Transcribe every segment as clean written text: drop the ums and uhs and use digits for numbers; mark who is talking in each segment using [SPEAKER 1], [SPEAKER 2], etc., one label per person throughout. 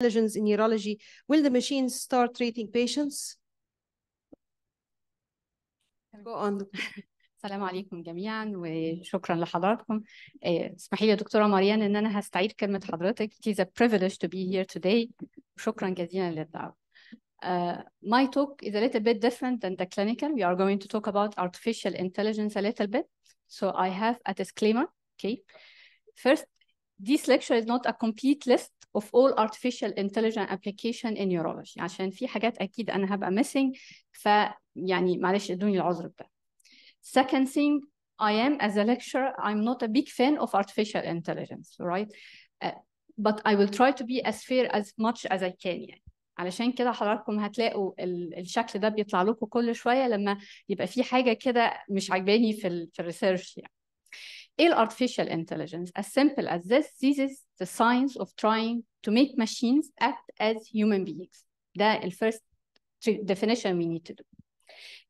[SPEAKER 1] intelligence in neurology, will the machines start treating patients? Go on.
[SPEAKER 2] السلام عليكم جميعا وشكرا لحضراتكم. اسمحي لي يا دكتورة مريان ان انا هستعيد كلمة حضرتك. It is a privilege to be here today. شكرا جزيلا للدعوة. My talk is a little bit different than the clinical. We are going to talk about artificial intelligence a little bit. So I have a disclaimer. Okay. First, this lecture is not a complete list of all artificial intelligence application in neurology. عشان في حاجات أكيد أنا هبقى missing. فيعني معلش ادوني العذر بده. Second thing, I am as a lecturer, I'm not a big fan of artificial intelligence, right? But I will try to be as fair as much as I can يعني. علشان كده حضراتكم هتلاقوا الشكل ده بيطلع لكم كل شوية لما يبقى في حاجة كده مش عجباني في الريسيرش يعني. ايه الارتفيشال intelligence? As simple as this is the science of trying to make machines act as human beings. ده first definition we need to do.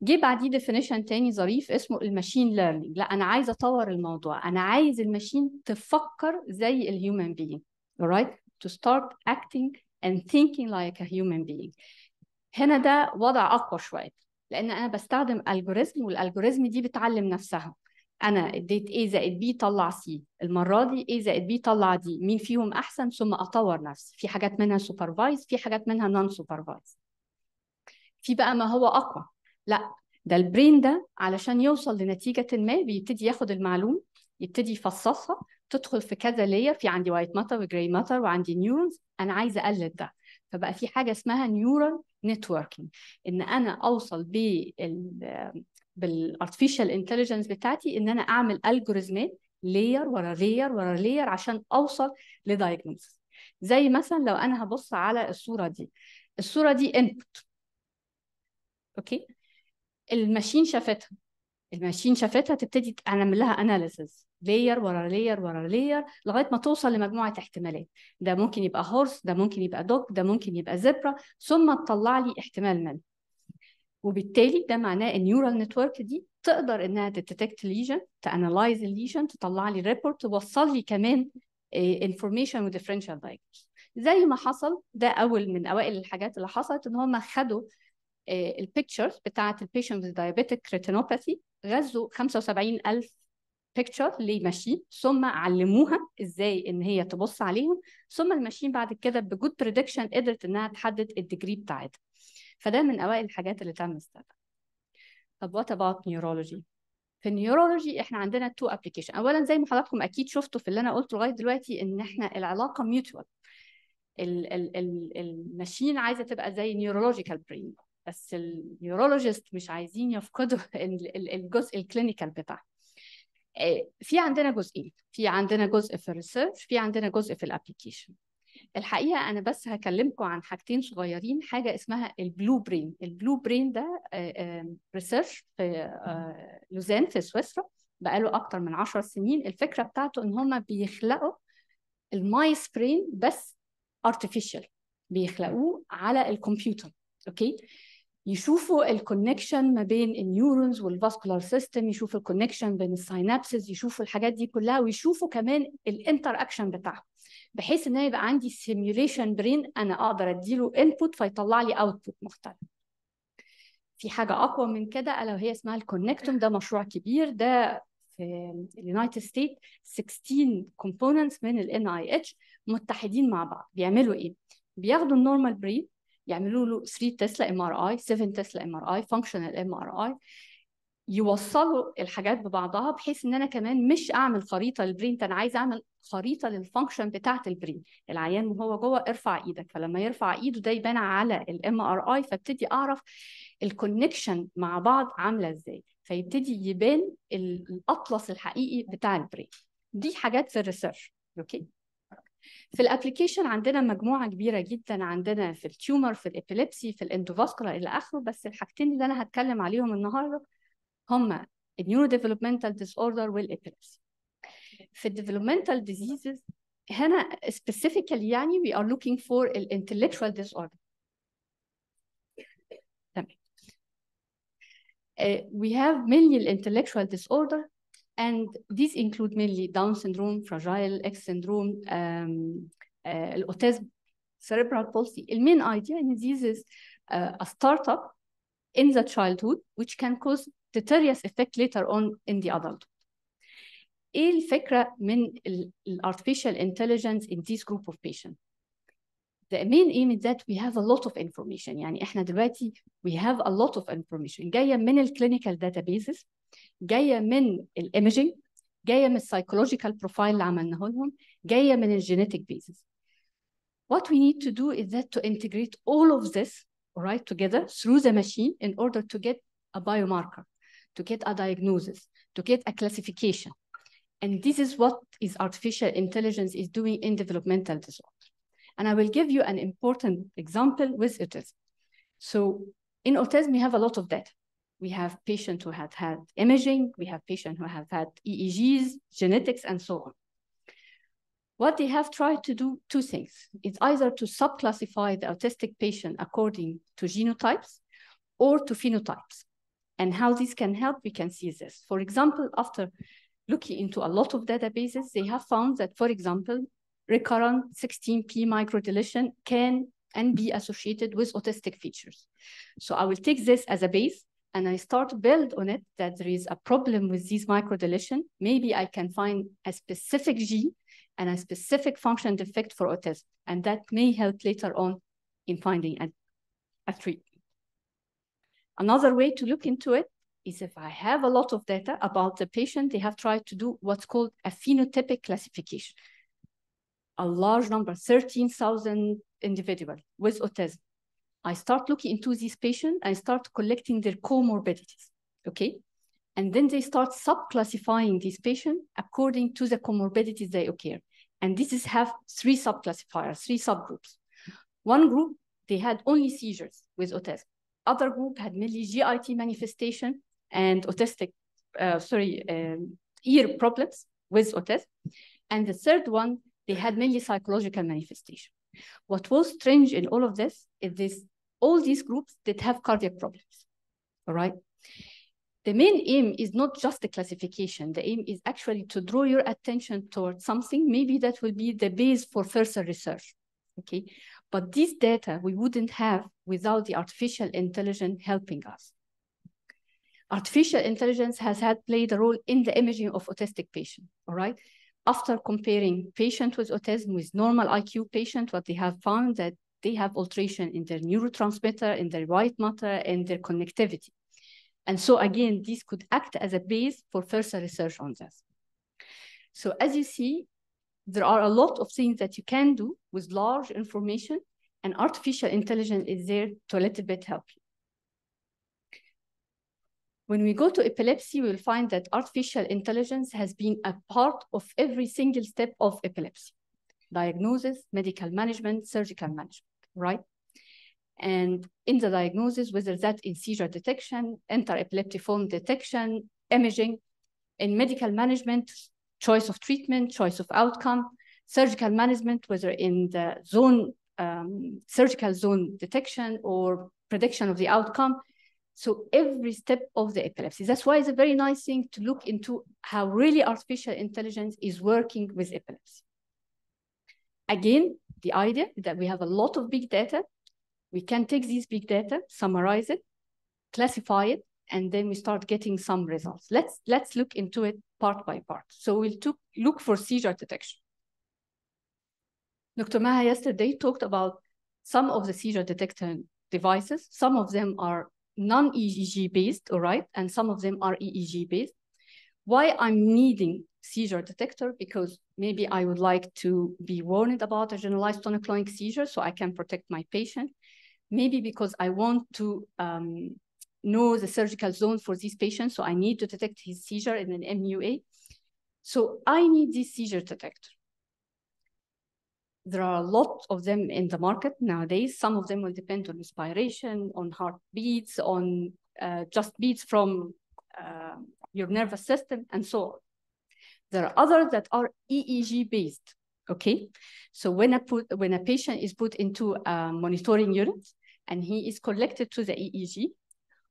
[SPEAKER 2] جه بعديه definition تاني ظريف اسمه الماشين ليرنينج. لا انا عايزه اطور الموضوع، انا عايز الماشين تفكر زي الهيومن being. alright? To start acting and thinking like a human being. هنا ده وضع اقوى شويه، لان انا بستخدم الجوريزم، والالجوريزم دي بتعلم نفسها. انا اديت A زائد B طلع C، المره دي A زائد B طلع D، مين فيهم احسن؟ ثم اطور نفسي. في حاجات منها سوبرفايز، في حاجات منها نون سوبرفايز. في بقى ما هو اقوى، لا ده البرين ده علشان يوصل لنتيجه ما بيبتدي ياخد المعلومه، يبتدي يفصصها، تدخل في كذا لاير. في عندي وايت ماتر وجراي ماتر وعندي نيورونز، انا عايزه اقلد ده. فبقى في حاجه اسمها نيورال نتوركينج، ان انا اوصل بالارتفيشال انتليجنس بتاعتي ان انا اعمل الجوريزمات لاير ورا لاير ورا لاير عشان اوصل لدايجنوستس. زي مثلا لو انا هبص على الصوره دي، الصوره دي انبوت، اوكي، الماشين شافتها تبتدي اعمل لها اناليسز لاير ورا لاير ورا لاير لغايه ما توصل لمجموعه احتمالات. ده ممكن يبقى هورس، ده ممكن يبقى دوج، ده ممكن يبقى زبرة، ثم تطلع لي احتمال منه. وبالتالي ده معناه النيورال نتورك دي تقدر انها تديتكت ليجن، تانلايز الليجن، تطلع لي ريبورت، توصل لي كمان انفورميشن وديفرنشال دايجنوز. زي ما حصل ده من اوائل الحاجات اللي حصلت، ان هم خدوا البيكتشرز بتاعت البيشنت with diabetic retinopathy، غزوا 75,000 بيكتشر لماشين، ثم علموها ازاي ان هي تبص عليهم، ثم الماشين بعد كده بجود بريدكشن قدرت انها تحدد الديجري بتاعتها. فده من اوائل الحاجات اللي تم استخدامها. طب وات اباوت نيورولوجي؟ في النيورولوجي احنا عندنا تو ابلكيشن. اولا زي ما حضراتكم اكيد شفتوا في اللي انا قلته لغايه دلوقتي، ان احنا العلاقه ميوتوال. الماشين عايزه تبقى زي نيورولوجيكال برين، بس النيورولوجيست مش عايزين يفقدوا الجزء الكلينيكال بتاعه. في عندنا جزئين، في عندنا جزء في الريسيرش، في عندنا جزء في الابلكيشن. الحقيقه انا بس هكلمكم عن حاجتين صغيرين. حاجه اسمها البلو برين. البلو برين ده ريسيرش في لوزان في سويسرا، بقاله اكتر من 10 سنين. الفكره بتاعته ان هم بيخلقوا المايس برين بس artificial، بيخلقوه على الكمبيوتر. اوكي، يشوفوا الكونكشن ما بين النيورونز والفاسكولار سيستم، يشوفوا الكونكشن بين الساينابسز، يشوفوا الحاجات دي كلها، ويشوفوا كمان الانتر اكشن بتاعهم، بحيث ان يبقى عندي سيميوليشن برين انا اقدر اديله انبوت فيطلع لي اوتبوت مختلف. في حاجه اقوى من كده الا وهي اسمها الكونكتوم. ده مشروع كبير، ده في اليونايتد ستيت 16 كومبوننتس من NIH متحدين مع بعض. بيعملوا ايه؟ بياخدوا النورمال برين، يعملوا له 3 تسلا MRI، 7 تسلا MRI، فانكشنال MRI، يوصلوا الحاجات ببعضها، بحيث ان انا كمان مش اعمل خريطه للبرين، انا عايز اعمل خريطه للفانكشن بتاعه البرين. العيان وهو جوه ارفع ايدك، فلما يرفع ايده ده يبان على MRI، فابتدي اعرف الكونكشن مع بعض عامله ازاي، فيبتدي يبان الاطلس الحقيقي بتاع البرين. دي حاجات في الريسيرش. اوكي، في الابلكيشن عندنا مجموعه كبيره جدا، عندنا في التيومر، في الابيليبسي، في الاندوفاسكولار الى اخره. بس الحاجتين اللي انا هتكلم عليهم النهارده هما النيورو ديفلوبمنتال ديس اوردر والابيليبسي. في الديفلوبمنتال ديزيزز هنا specifically يعني we are looking for الانتلكشوال ديس اوردر. تمام. We have mainly intellectual disorder, and these include mainly Down syndrome, Fragile X syndrome, الأوتيزم, cerebral palsy. The main idea in this is a startup in the childhood, which can cause deleterious effect later on in the adulthood. إيه الفكرة من artificial intelligence in this group of patients? The main aim is that we have a lot of information. يعني إحنا دلوقتي we have a lot of information جاية من clinical databases، جاية من imaging، جاية من psychological profile اللي عملناه لهم، جاية من genetic basis. What we need to do is that to integrate all of this, right, together through the machine in order to get a biomarker, to get a diagnosis, to get a classification. And this is what artificial intelligence is doing in developmental disorder. And I will give you an important example with autism. So in autism, we have a lot of data. We have patients who have had imaging, we have patients who have had EEGs, genetics, and so on. What they have tried to do, two things. It's either to subclassify the autistic patient according to genotypes or to phenotypes. And how this can help, we can see this. For example, after looking into a lot of databases, they have found that, for example, recurrent 16p microdeletion can and be associated with autistic features. So I will take this as a base and I start to build on it that there is a problem with these microdeletion. Maybe I can find a specific gene and a specific function defect for autism. And that may help later on in finding a treatment. Another way to look into it is if I have a lot of data about the patient, they have tried to do what's called a phenotypic classification. A large number, 13,000 individuals with autism. I start looking into these patients and start collecting their comorbidities, okay? And then they start subclassifying these patients according to the comorbidities they occur. And this is have three subclassifiers, three subgroups. One group, they had only seizures with autism. Other group had mainly GIT manifestation and autistic, ear problems with autism. And the third one, they had mainly psychological manifestation. What was strange in all of this is all these groups did have cardiac problems, all right? The main aim is not just the classification. The aim is actually to draw your attention towards something, maybe that will be the base for further research, okay? But this data we wouldn't have without the artificial intelligence helping us. Artificial intelligence has played a role in the imaging of autistic patients, all right? After comparing patients with autism with normal IQ patients, what they have found that they have alteration in their neurotransmitter, in their white matter, and their connectivity. And so again, this could act as a base for further research on this. So as you see, there are a lot of things that you can do with large information, and artificial intelligence is there to a little bit help you. When we go to epilepsy, we will find that artificial intelligence has been a part of every single step of epilepsy. Diagnosis, medical management, surgical management, right? And in the diagnosis, whether that in seizure detection, inter-epileptiform detection, imaging, in medical management, choice of treatment, choice of outcome, surgical management, whether in the zone, surgical zone detection or prediction of the outcome. So every step of the epilepsy. That's why it's a very nice thing to look into how really artificial intelligence is working with epilepsy. Again, the idea is that we have a lot of big data. We can take these big data, summarize it, classify it, and then we start getting some results. Let's look into it part by part. So we'll look for seizure detection. Dr. Maha yesterday talked about some of the seizure detection devices. Some of them are non-EEG based, all right? And some of them are EEG based. Why I'm needing seizure detector? Because maybe I would like to be warned about a generalized tonic-clonic seizure so I can protect my patient. Maybe because I want to know the surgical zone for these patients, so I need to detect his seizure in an MUA. So I need this seizure detector. There are a lot of them in the market nowadays. Some of them will depend on respiration, on heartbeats, on just beats from your nervous system, and so on. There are others that are EEG based, okay? So when a patient is put into a monitoring unit and he is connected to the EEG,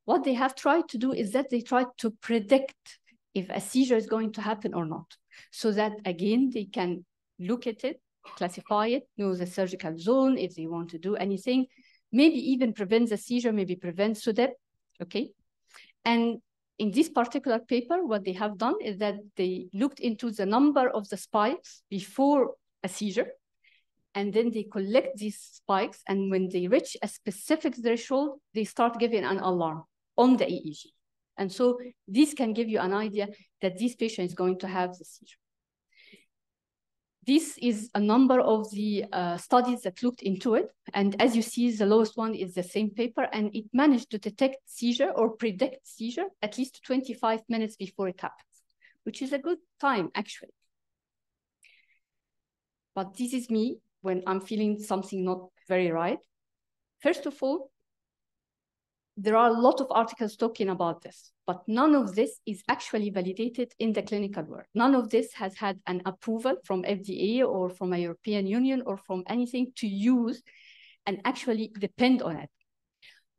[SPEAKER 2] what they have tried to do is that they try to predict if a seizure is going to happen or not. So that, again, they can look at it classify it, know the surgical zone, if they want to do anything, maybe even prevent the seizure, maybe prevent SUDEP, okay? And in this particular paper, what they have done is that they looked into the number of the spikes before a seizure, and then they collect these spikes, and when they reach a specific threshold, they start giving an alarm on the EEG. And so this can give you an idea that this patient is going to have the seizure. This is a number of the studies that looked into it. And as you see, the lowest one is the same paper, and it managed to detect seizure or predict seizure at least 25 minutes before it happens, which is a good time, actually. But this is me when I'm feeling something not very right. First of all, there are a lot of articles talking about this, but none of this is actually validated in the clinical world. None of this has had an approval from FDA or from a European Union or from anything to use and actually depend on it.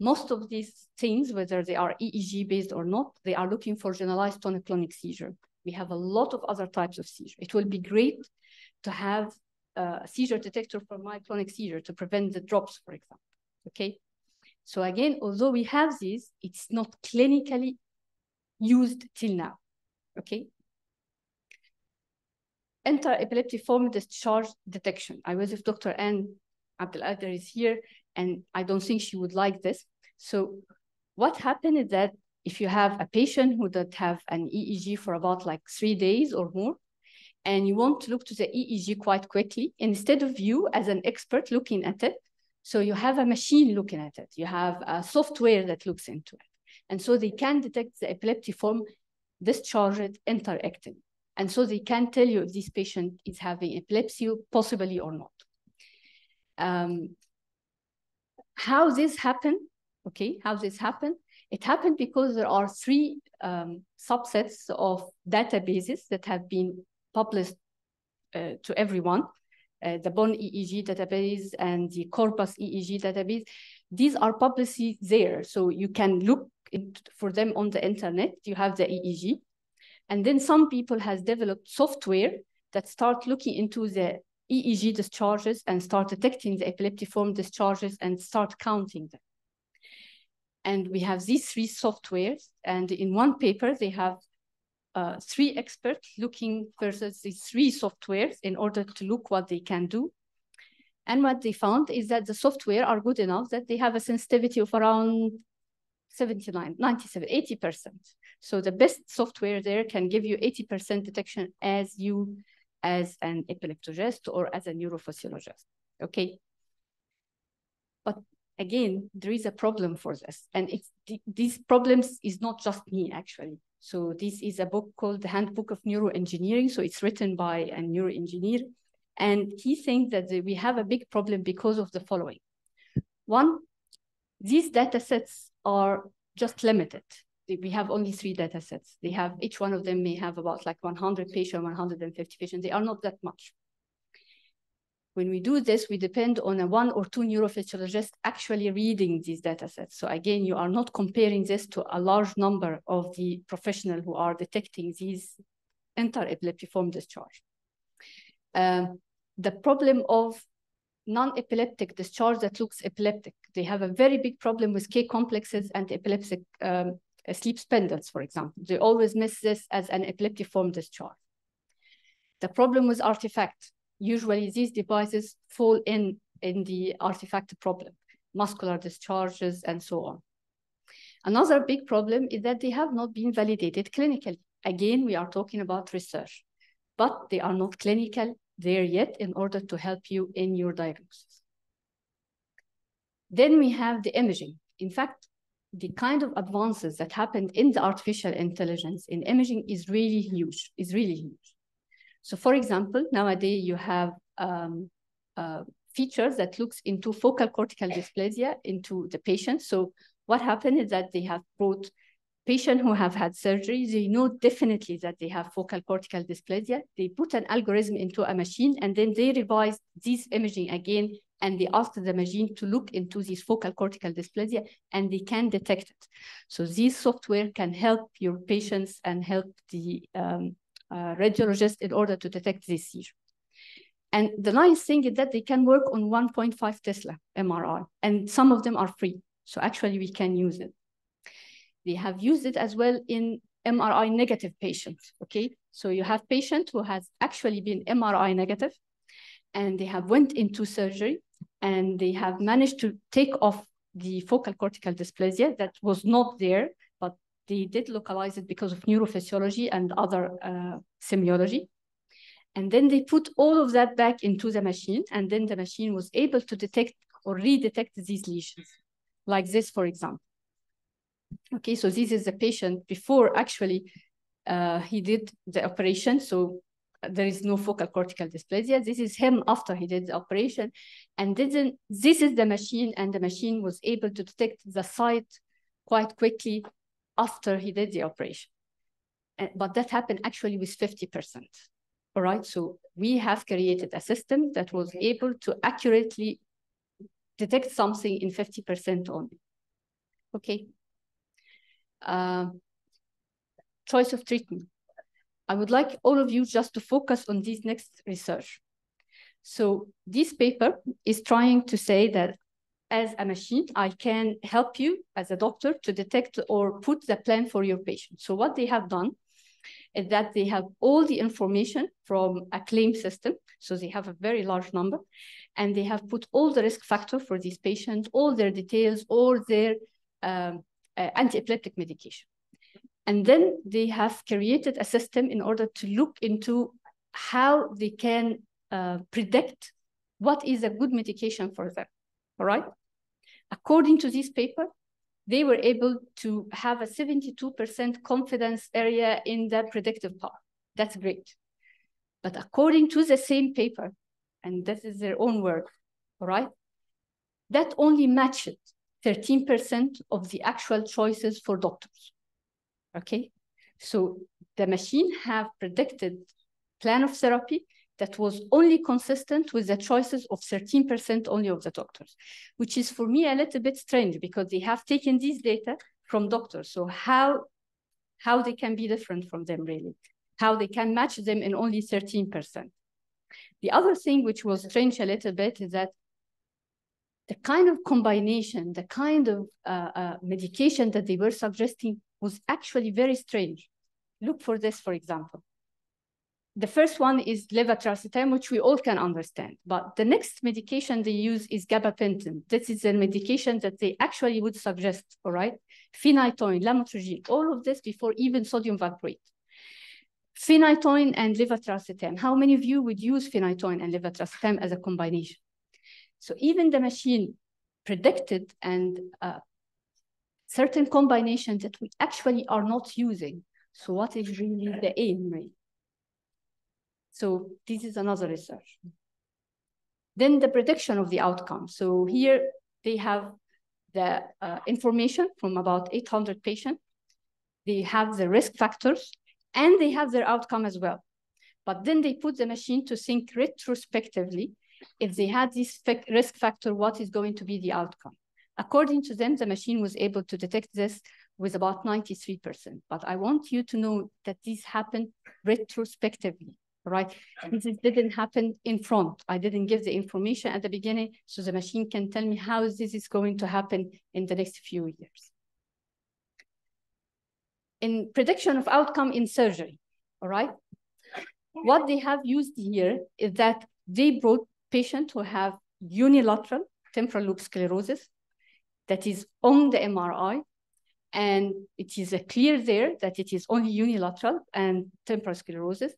[SPEAKER 2] Most of these things, whether they are EEG based or not, they are looking for generalized tonic-clonic seizure. We have a lot of other types of seizure. It will be great to have a seizure detector for myoclonic seizure to prevent the drops, for example, okay? So again, although we have these, it's not clinically used till now, okay? Inter-epileptiform discharge detection. I was with Dr. Anne Abdelader is here, and I don't think she would like this. So what happened is that if you have a patient who does have an EEG for about like 3 days or more, and you want to look to the EEG quite quickly, instead of you as an expert looking at it, so you have a machine looking at it. You have a software that looks into it. And so they can detect the epileptiform discharged interacting. And so they can tell you if this patient is having epilepsy, possibly or not. How this happened, okay, how this happened? It happened because there are 3 subsets of databases that have been published to everyone. The Bonn EEG database and the Corpus EEG database. These are publicly there, so you can look for them on the internet. You have the EEG. And then some people has developed software that start looking into the EEG discharges and start detecting the epileptiform discharges and start counting them. And we have these 3 softwares, and in one paper, they have 3 experts looking versus these 3 softwares in order to look what they can do. And what they found is that the software are good enough that they have a sensitivity of around 79, 97, 80%. So the best software there can give you 80% detection as an epileptologist or as a neurophysiologist, okay? But again, there is a problem for this. And these problems is not just me, actually. So this is a book called The Handbook of Neuroengineering. So it's written by a neuroengineer. And he thinks that we have a big problem because of the following. One, these data sets are just limited. We have only 3 data sets. They have, each one of them may have about like 100 patients, 150 patients. They are not that much. When we do this, we depend on a 1 or 2 neurophysiologists actually reading these data sets. So again, you are not comparing this to a large number of the professionals who are detecting these inter-epileptiform discharge. The problem of non-epileptic discharge that looks epileptic. They have a very big problem with K complexes and epileptic sleep spindles, for example. They always miss this as an epileptiform discharge. The problem with artifact. Usually these devices fall in the artifact problem, muscular discharges and so on. Another big problem is that they have not been validated clinically. Again, we are talking about research, but they are not clinical there yet in order to help you in your diagnosis. Then we have the imaging. In fact, the kind of advances that happened in the artificial intelligence in imaging is really huge, So for example, nowadays you have features that looks into focal cortical dysplasia into the patient. So what happened is that they have brought patients who have had surgery. They know definitely that they have focal cortical dysplasia. They put an algorithm into a machine and then they revise this imaging again and they ask the machine to look into this focal cortical dysplasia and they can detect it. So this software can help your patients and help the radiologist in order to detect this seizure. And the nice thing is that they can work on 1.5 Tesla MRI, and some of them are free. So actually we can use it. They have used it as well in MRI negative patients, okay? So you have patient who has actually been MRI negative, and they have went into surgery, and they have managed to take off the focal cortical dysplasia that was not there, but they did localize it because of neurophysiology and other semiology. And then they put all of that back into the machine, and then the machine was able to detect or redetect these lesions, like this, for example. Okay, so this is the patient before actually he did the operation. So there is no focal cortical dysplasia. This is him after he did the operation. And this is the machine, and the machine was able to detect the site quite quickly after he did the operation. But that happened actually with 50%. All right, so we have created a system that was able to accurately detect something in 50% only. Okay. Choice of treatment. I would like all of you just to focus on this next research. So this paper is trying to say that as a machine, I can help you as a doctor to detect or put the plan for your patient. So what they have done is that they have all the information from a claim system. So they have a very large number, and they have put all the risk factor for these patients, all their details, all their anti-epileptic medication. And then they have created a system in order to look into how they can predict what is a good medication for them, all right? According to this paper, they were able to have a 72% confidence area in the predictive part. That's great. But according to the same paper, and this is their own work, all right, that only matched 13% of the actual choices for doctors. Okay, so the machine have predicted plan of therapy that was only consistent with the choices of 13% only of the doctors, which is for me a little bit strange because they have taken these data from doctors. So how they can be different from them really? How they can match them in only 13%. The other thing which was strange a little bit is that the kind of combination, the kind of medication that they were suggesting was actually very strange. Look for this, for example. The first one is levetiracetam, which we all can understand. But the next medication they use is gabapentin. This is a medication that they actually would suggest, all right? Phenytoin, lamotrigine, all of this before even sodium valproate. Phenytoin and levetiracetam. How many of you would use phenytoin and levetiracetam as a combination? So even the machine predicted and certain combinations that we actually are not using. So what is really the aim, right? So this is another research. Then the prediction of the outcome. So here they have the information from about 800 patients. They have the risk factors and they have their outcome as well. But then they put the machine to think retrospectively. If they had this risk factor, what is going to be the outcome? According to them, the machine was able to detect this with about 93%. But I want you to know that this happened retrospectively, right? This didn't happen in front. I didn't give the information at the beginning, so the machine can tell me how this is going to happen in the next few years. In prediction of outcome in surgery, all right? What they have used here is that they brought patients who have unilateral temporal lobe sclerosis that is on the MRI, and it is clear there that it is only unilateral and temporal sclerosis,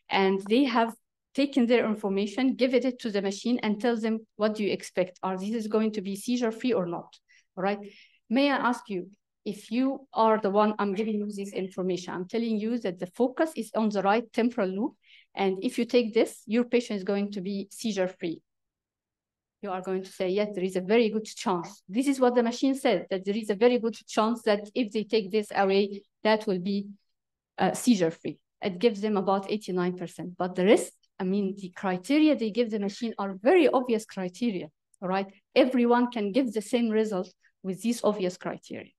[SPEAKER 2] and they have taken their information, given it to the machine, and tell them, what do you expect? Are these going to be seizure-free or not? All right. May I ask you, if you are the one I'm giving you this information, I'm telling you that the focus is on the right temporal lobe, and if you take this, your patient is going to be seizure-free. You are going to say, yes, there is a very good chance. This is what the machine said, that there is a very good chance that if they take this away, that will be seizure-free. It gives them about 89%. But the rest, I mean, the criteria they give the machine are very obvious criteria, all right? Everyone can give the same result with these obvious criteria.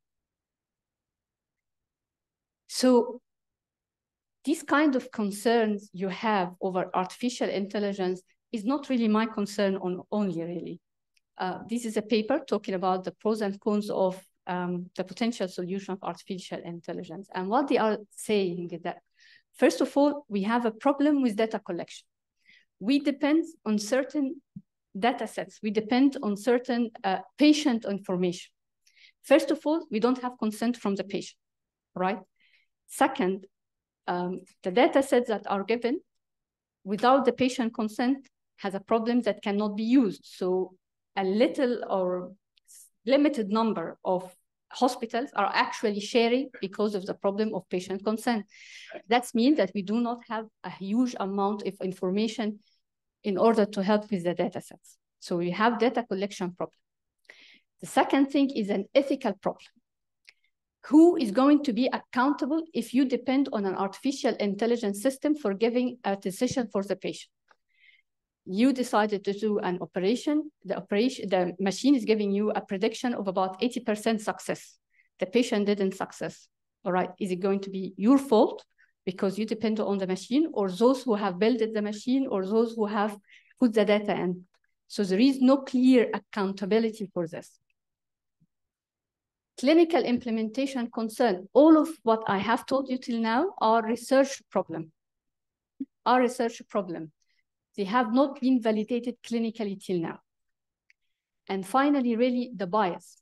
[SPEAKER 2] So these kind of concerns you have over artificial intelligence is not really my concern only, really. This is a paper talking about the pros and cons of the potential solution of artificial intelligence. And what they are saying is that, first of all, we have a problem with data collection. We depend on certain data sets. We depend on certain patient information. First of all, we don't have consent from the patient, right? Second, the data sets that are given without the patient consent has a problem that cannot be used. So a little or limited number of hospitals are actually sharing because of the problem of patient consent. That means that we do not have a huge amount of information in order to help with the data sets. So we have data collection problem. The second thing is an ethical problem. Who is going to be accountable if you depend on an artificial intelligence system for giving a decision for the patient? You decided to do an operation, the machine is giving you a prediction of about 80% success. The patient didn't success, all right? Is it going to be your fault because you depend on the machine, or those who have built the machine, or those who have put the data in? So there is no clear accountability for this. Clinical implementation concern, all of what I have told you till now are research problem. They have not been validated clinically till now. And finally, really the bias.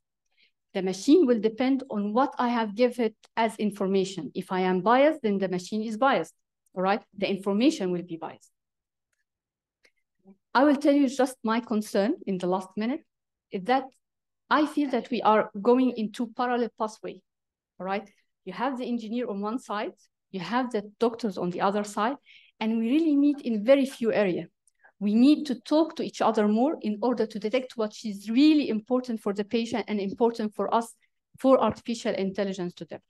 [SPEAKER 2] The machine will depend on what I have given it as information. If I am biased, then the machine is biased, all right? The information will be biased. I will tell you just my concern in the last minute, is that I feel that we are going into parallel pathway, all right? You have the engineer on one side, you have the doctors on the other side, and we really meet in very few areas. We need to talk to each other more in order to detect what is really important for the patient and important for us, for artificial intelligence to develop.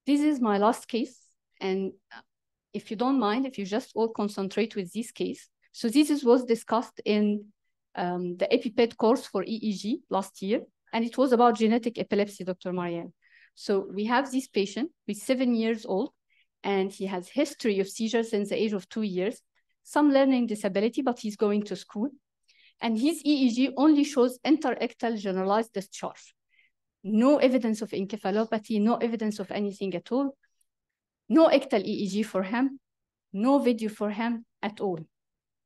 [SPEAKER 2] This is my last case. And if you don't mind, if you just all concentrate with this case. So this was discussed in the EpiPed course for EEG last year. And it was about genetic epilepsy, Dr. Marianne. So we have this patient who's 7 years old, and he has history of seizures since the age of 2 years, some learning disability, but he's going to school. And his EEG only shows interictal generalized discharge. No evidence of encephalopathy, no evidence of anything at all. No ictal EEG for him, no video for him at all.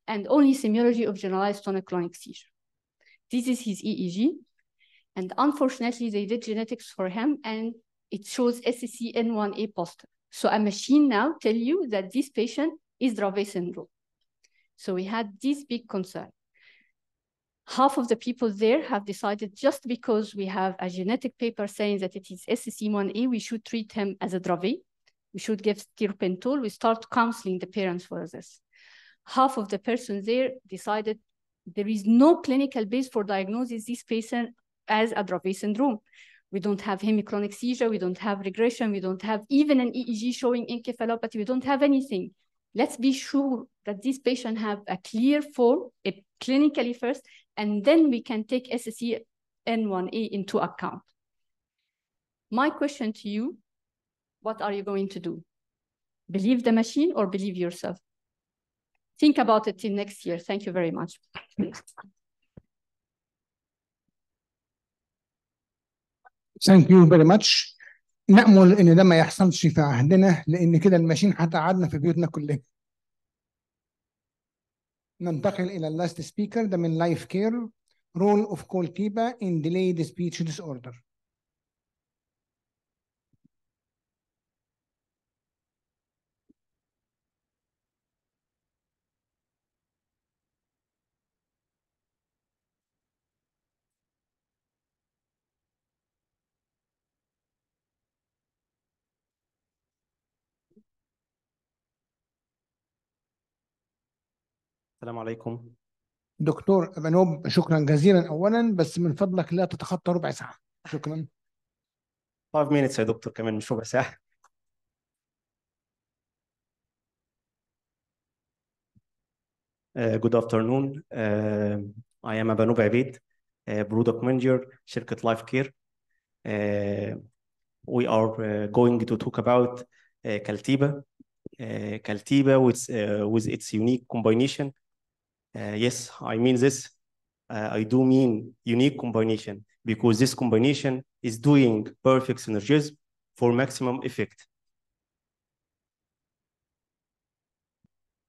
[SPEAKER 2] And only semiology of generalized tonic-clonic seizure. This is his EEG. And unfortunately, they did genetics for him, and it shows SCN1A positive. So a machine now tell you that this patient is Dravet syndrome. So we had this big concern. Half of the people there have decided just because we have a genetic paper saying that it is SCN1A, we should treat him as a Dravet. We should give stirpentol. We start counseling the parents for this. Half of the persons there decided there is no clinical base for diagnosis this patient as a Dravet syndrome. We don't have hemiclonic seizure, we don't have regression, we don't have even an EEG showing encephalopathy, we don't have anything. Let's be sure that this patient have a clear form, clinically first, and then we can take SCN1A into account. My question to you, what are you going to do? Believe the machine or believe yourself? Think about it till next year. Thank you very much.
[SPEAKER 3] Thank you very much. نأمل إن ده ما يحصلش في عهدنا، لأن كده الماشين هتقعدنا في بيوتنا كلنا. ننتقل إلى اللاست سبيكر ده من لايف كير. Role of Coltiba in delayed speech disorder.
[SPEAKER 4] السلام عليكم.
[SPEAKER 3] دكتور أبانوب، شكرا جزيلا أولا، بس من فضلك لا تتخطى ربع ساعة. شكرا.
[SPEAKER 4] 5 minutes يا دكتور، كمان مش ربع ساعة. Good afternoon. I am Abanoub Abed, product manager شركة Life Care. We are going to talk about Coltiba. Caltiva with its unique combination. Yes, I mean this. I do mean unique combination because this combination is doing perfect synergism for maximum effect.